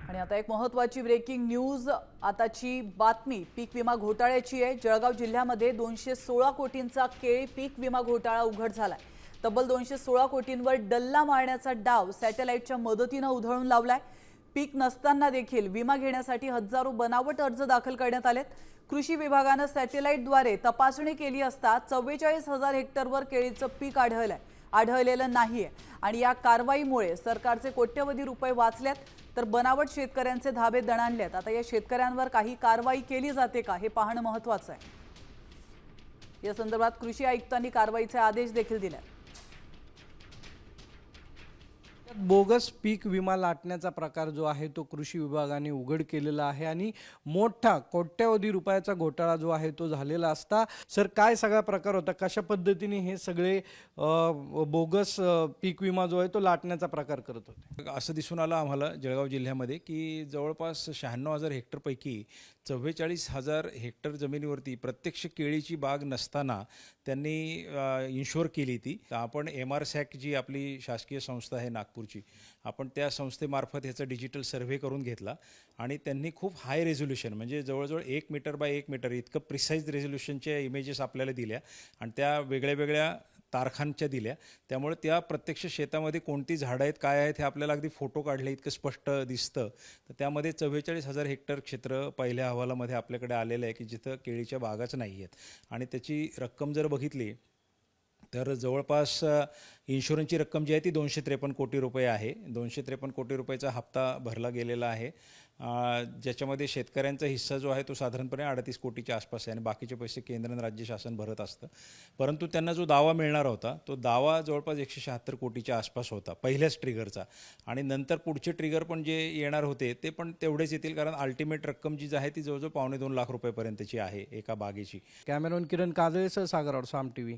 आणि आता एक महत्त्वाची ब्रेकिंग न्यूज आताची बातमी पीक विमा घोटाळ्याची आहे। जळगाव जिल्ह्यामध्ये 216 कोटींचा केळी पीक विमा घोटाळा उघड झालाय। तब्बल 216 कोटींवर डल्ला मारण्याचा डाव सॅटेलाइटच्या मदतीने उधळून लावलाय। पीक नसताना देखील विमा घेण्यासाठी हजारो बनावट अर्ज दाखल करण्यात आलेत। कृषी विभागाने सॅटेलाइटद्वारे तपासणी केली असता 44,000 हेक्टरवर केळीचं पीक आढळलेलं नाहीये आणि या कारवाईमुळे सरकारचे कोट्यवधी रुपये वाचलेत तर बनावट शेतकऱ्यांचे धाबे दणाणलेत। आता या शेतकऱ्यांवर काही कारवाई केली जाते का हे पाहणं महत्त्वाचं आहे। या संदर्भात कृषी आयुक्तांनी कारवाईचे आदेश देखील दिले। बोगस पीक विमा लाटण्याचा प्रकार जो आहे तो कृषी विभागाने उघड केलेला आहे आणि मोठा कोट्यवधी रुपयाचा घोटाळा जो आहे तो झालेला असता। सर काय सगळा प्रकार होता, कशा पद्धतीने हे सगळे बोगस पीक विमा जो आहे तो लाटण्याचा प्रकार करत होते? असं दिसून आलं आम्हाला जळगाव जिल्ह्यामध्ये की जवळपास 96,000 हेक्टरपैकी 44,000 हेक्टर जमिनीवरती प्रत्यक्ष केळीची बाग नसताना त्यांनी इन्शुअर केली ती। आपण MRSAC जी आपली शासकीय संस्था आहे नागपूरची, आपण त्या संस्थेमार्फत ह्याचा डिजिटल सर्व्हे करून घेतला आणि त्यांनी खूप हाय रेझोल्युशन म्हणजे जवळजवळ 1 मीटर बाय 1 मीटर इतकं प्रिसाईज रेझोल्युशनच्या इमेजेस आपल्याला दिल्या आणि त्या वेगळ्या वेगळ्या तारखांच्या दिल्या। त्यामुळे त्या प्रत्यक्ष शेतामध्ये कोणती झाडं आहेत काय आहेत हे आपल्याला अगदी फोटो काढले इतकं स्पष्ट दिसतं। तर त्यामध्ये 44,000 हेक्टर क्षेत्र पहिल्या अहवालामध्ये आपल्याकडे आलेलं आहे की जिथं केळीच्या बागाच नाही आहेत आणि त्याची रक्कम जर बघितली तर जवळपास इन्शुरन्सची रक्कम जी आहे ती 253 कोटी रुपये आहे। 253 कोटी रुपयाचा हप्ता भरला गेलेला आहे, ज्याच्यामध्ये शेतकऱ्यांचा हिस्सा जो आहे तो साधारणपणे 38 कोटीच्या आसपास आहे आणि बाकीचे पैसे केंद्र आणि राज्य शासन भरत असतं। परंतु त्यांना जो दावा मिळणार होता तो दावा जवळपास 176 कोटीच्या आसपास होता पहिल्याच ट्रिगरचा आणि नंतर पुढचे ट्रिगर पण जे येणार होते ते पण तेवढेच येतील, कारण अल्टिमेट रक्कम जी आहे ती जवळजवळ 2.25 लाख रुपयेपर्यंतची आहे एका बागेची। कॅमेरॉन किरण काजळेसह सागर और साम टीव्ही।